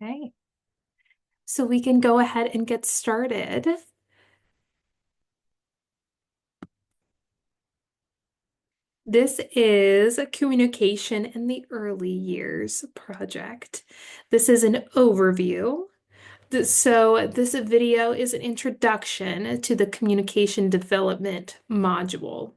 Okay, so we can go ahead and get started. This is a communication in the early years project. This is an overview. So this video is an introduction to the communication development module.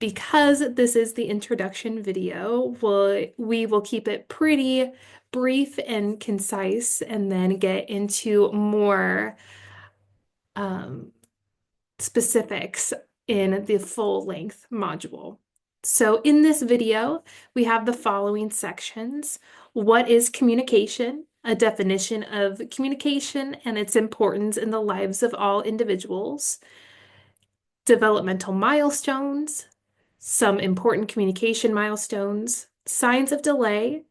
Because this is the introduction video, we will keep it pretty brief and concise and then get into more um, specifics in the full length module. So in this video, we have the following sections. What is communication? A definition of communication and its importance in the lives of all individuals. Developmental milestones, some important communication milestones, signs of delay,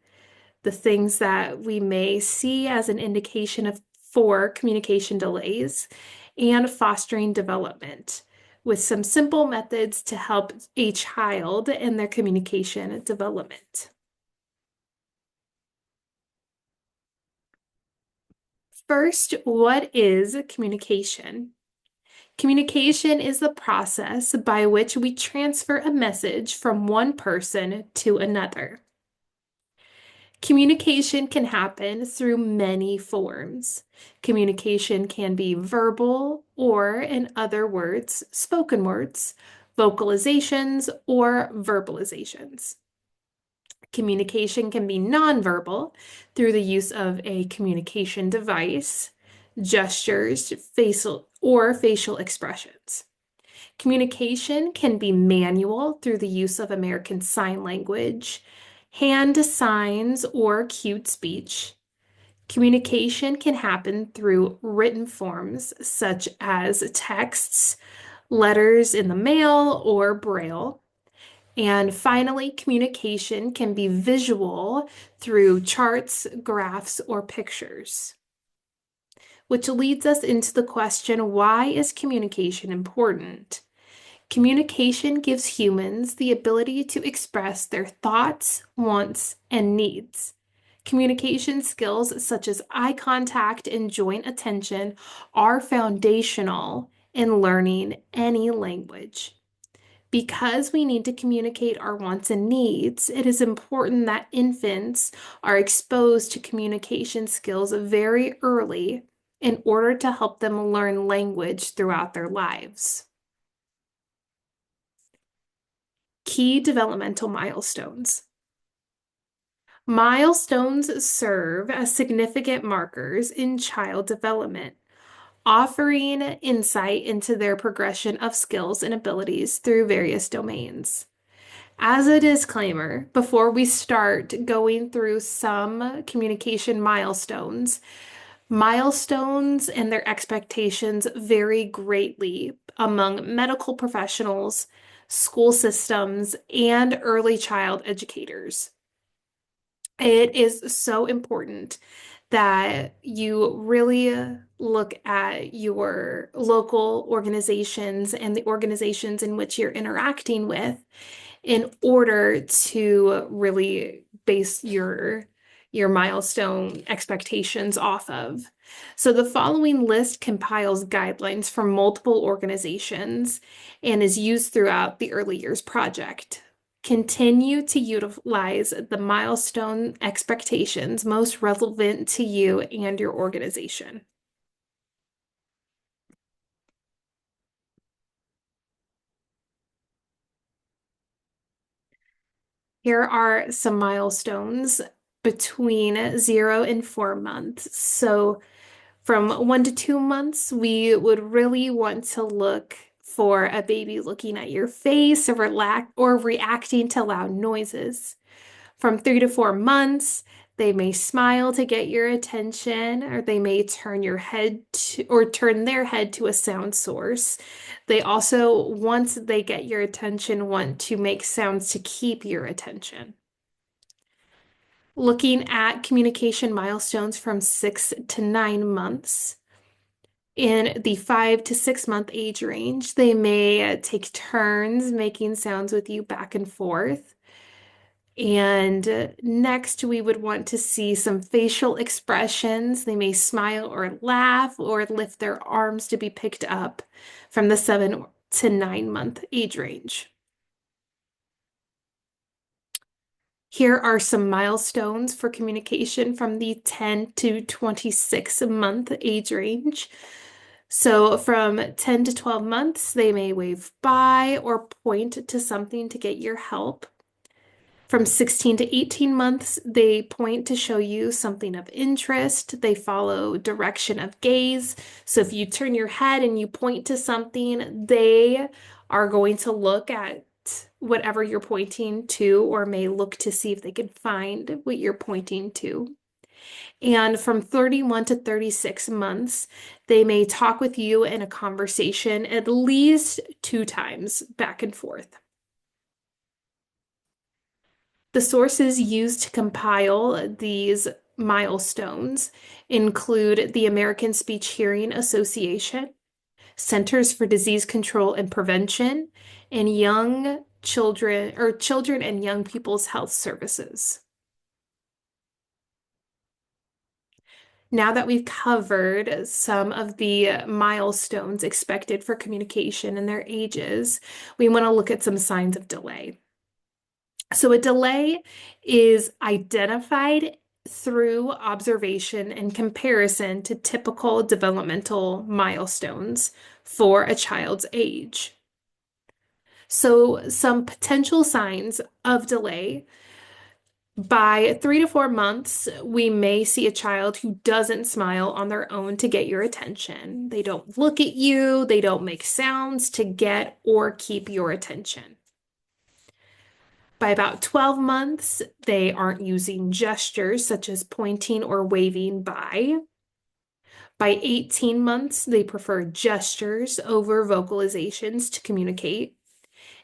the things that we may see as an indication of for communication delays, and fostering development with some simple methods to help a child in their communication development. First, what is communication? Communication is the process by which we transfer a message from one person to another. Communication can happen through many forms. Communication can be verbal or, in other words, spoken words, vocalizations, or verbalizations. Communication can be nonverbal through the use of a communication device, gestures, facial expressions. Communication can be manual through the use of American Sign Language, hand signs, or cute speech. Communication can happen through written forms such as texts, letters in the mail, or braille. And finally, communication can be visual through charts, graphs, or pictures. Which leads us into the question, why is communication important? Communication gives humans the ability to express their thoughts, wants, and needs. Communication skills such as eye contact and joint attention are foundational in learning any language. Because we need to communicate our wants and needs, it is important that infants are exposed to communication skills very early in order to help them learn language throughout their lives. Key developmental milestones. Milestones serve as significant markers in child development, offering insight into their progression of skills and abilities through various domains. As a disclaimer, before we start going through some communication milestones, milestones and their expectations vary greatly among medical professionals, school systems, and early child educators. It is so important that you really look at your local organizations and the organizations in which you're interacting with in order to really base your milestone expectations off of. So the following list compiles guidelines from multiple organizations and is used throughout the early years project. Continue to utilize the milestone expectations most relevant to you and your organization. Here are some milestones between 0 and 4 months. So from 1 to 2 months, we would really want to look for a baby looking at your face or reacting to loud noises. From 3 to 4 months, they may smile to get your attention, or they may turn their head to a sound source. They also, once they get your attention, want to make sounds to keep your attention. Looking at communication milestones from 6 to 9 months. In the 5 to 6 month age range, they may take turns making sounds with you back and forth. And next, we would want to see some facial expressions. They may smile or laugh or lift their arms to be picked up from the 7 to 9 month age range. Here are some milestones for communication from the 10 to 26 month age range. So from 10 to 12 months, they may wave bye or point to something to get your help. From 16 to 18 months, they point to show you something of interest. They follow direction of gaze. So if you turn your head and you point to something, they are going to look at whatever you're pointing to or may look to see if they can find what you're pointing to. And from 31 to 36 months, they may talk with you in a conversation at least 2 times back and forth. The sources used to compile these milestones include the American Speech Hearing Association, Centers for Disease Control and Prevention, and Young Children or Children and Young People's Health Services. Now that we've covered some of the milestones expected for communication and their ages, we want to look at some signs of delay. So a delay is identified through observation and comparison to typical developmental milestones for a child's age. So some potential signs of delay. By 3 to 4 months, we may see a child who doesn't smile on their own to get your attention. They don't look at you, they don't make sounds to get or keep your attention. By about 12 months, they aren't using gestures such as pointing or waving bye. By 18 months, they prefer gestures over vocalizations to communicate.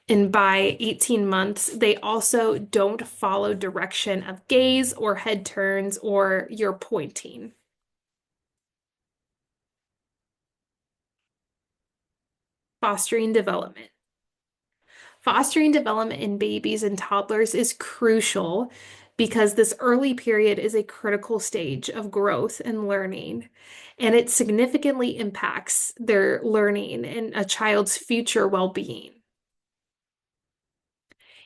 And by 18 months, they also don't follow direction of gaze or head turns or your pointing. Fostering development. Fostering development in babies and toddlers is crucial because this early period is a critical stage of growth and learning, and it significantly impacts their learning and a child's future well-being.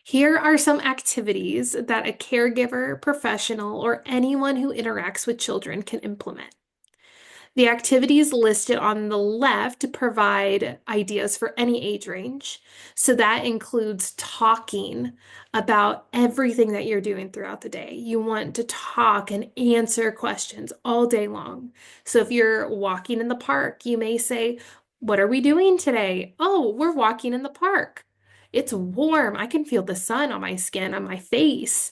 Here are some activities that a caregiver, professional, or anyone who interacts with children can implement. The activities listed on the left provide ideas for any age range. So that includes talking about everything that you're doing throughout the day. You want to talk and answer questions all day long. So if you're walking in the park, you may say, "What are we doing today?" "Oh, we're walking in the park. It's warm. I can feel the sun on my skin, on my face."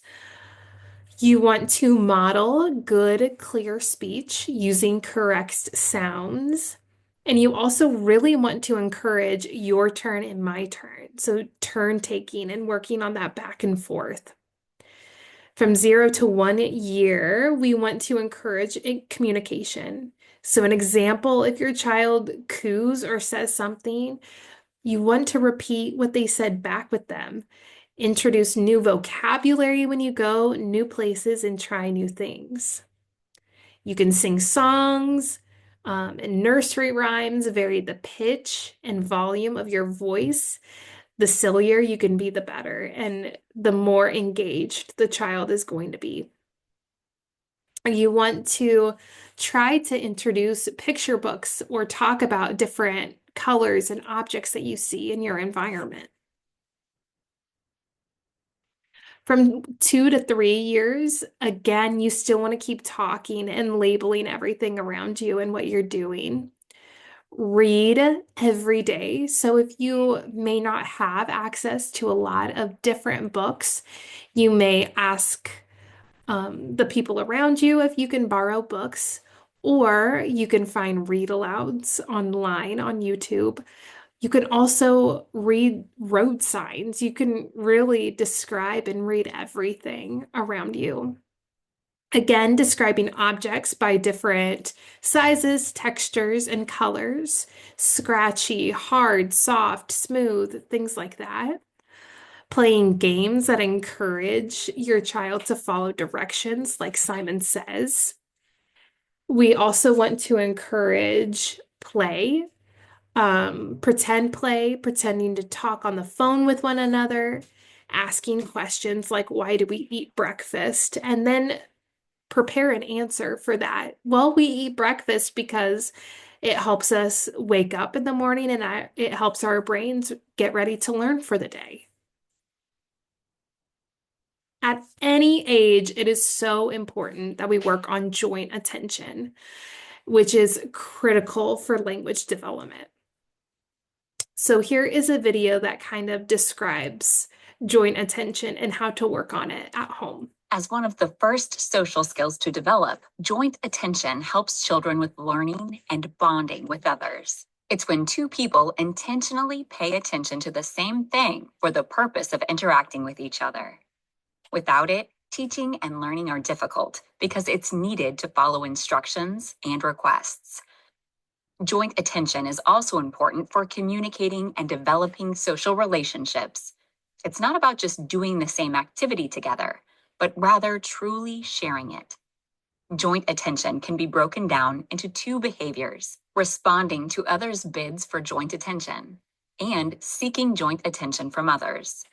You want to model good, clear speech using correct sounds. And you also really want to encourage your turn and my turn. So, turn taking and working on that back and forth. From 0 to 1 year, we want to encourage communication. So, an example, if your child coos or says something, you want to repeat what they said back with them. Introduce new vocabulary when you go new places and try new things. You can sing songs and nursery rhymes, vary the pitch and volume of your voice. The sillier you can be, the better, and the more engaged the child is going to be. You want to try to introduce picture books or talk about different colors and objects that you see in your environment. From 2 to 3 years, again, you still want to keep talking and labeling everything around you and what you're doing. Read every day. So if you may not have access to a lot of different books, you may ask the people around you if you can borrow books, or you can find read alouds online on YouTube. You can also read road signs. You can really describe and read everything around you. Again, describing objects by different sizes, textures, and colors. Scratchy, hard, soft, smooth, things like that. Playing games that encourage your child to follow directions, like Simon Says. We also want to encourage play, pretend play, pretending to talk on the phone with one another, asking questions like, why do we eat breakfast? And then prepare an answer for that. Well, we eat breakfast because it helps us wake up in the morning and it helps our brains get ready to learn for the day. At any age, it is so important that we work on joint attention, which is critical for language development. So here is a video that kind of describes joint attention and how to work on it at home. As one of the first social skills to develop, joint attention helps children with learning and bonding with others. It's when two people intentionally pay attention to the same thing for the purpose of interacting with each other. Without it, teaching and learning are difficult because it's needed to follow instructions and requests. Joint attention is also important for communicating and developing social relationships. It's not about just doing the same activity together, but rather truly sharing it. Joint attention can be broken down into two behaviors: responding to others' bids for joint attention and seeking joint attention from others.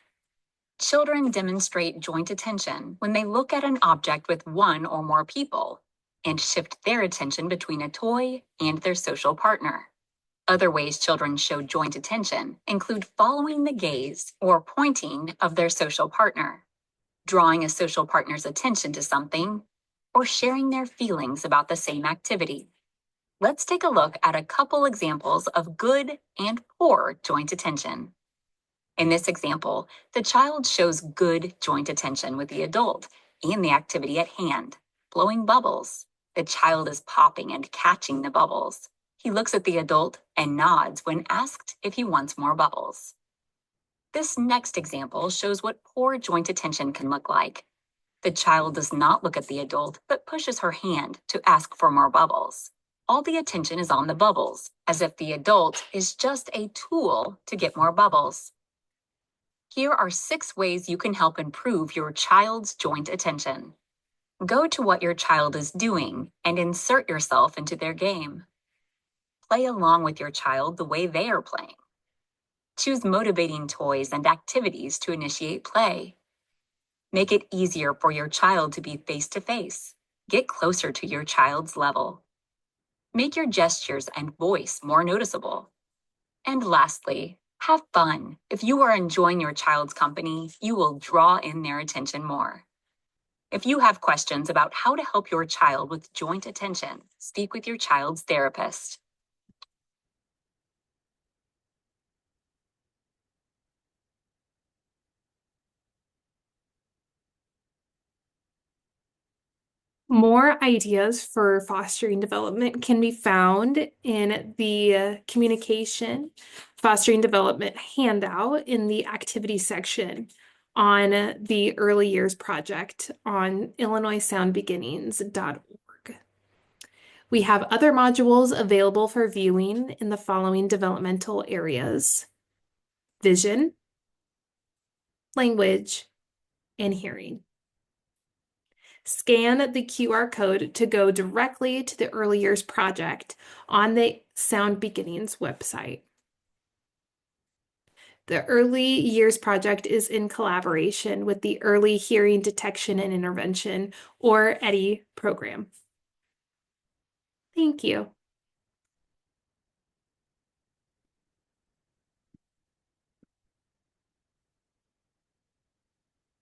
Children demonstrate joint attention when they look at an object with one or more people and shift their attention between a toy and their social partner. Other ways children show joint attention include following the gaze or pointing of their social partner, drawing a social partner's attention to something, or sharing their feelings about the same activity. Let's take a look at a couple examples of good and poor joint attention. In this example, the child shows good joint attention with the adult and the activity at hand, blowing bubbles. The child is popping and catching the bubbles. He looks at the adult and nods when asked if he wants more bubbles. This next example shows what poor joint attention can look like. The child does not look at the adult, but pushes her hand to ask for more bubbles. All the attention is on the bubbles, as if the adult is just a tool to get more bubbles. Here are 6 ways you can help improve your child's joint attention. Go to what your child is doing and insert yourself into their game. Play along with your child the way they are playing. Choose motivating toys and activities to initiate play. Make it easier for your child to be face-to-face. Get closer to your child's level. Make your gestures and voice more noticeable. And lastly, have fun. If you are enjoying your child's company, you will draw in their attention more. If you have questions about how to help your child with joint attention, speak with your child's therapist. More ideas for fostering development can be found in the communication fostering development handout in the activity section on the Early Years Project on illinoissoundbeginnings.org. We have other modules available for viewing in the following developmental areas: vision, language, and hearing. Scan the QR code to go directly to the Early Years Project on the Sound Beginnings website. The Early Years Project is in collaboration with the Early Hearing Detection and Intervention, or EDI program. Thank you.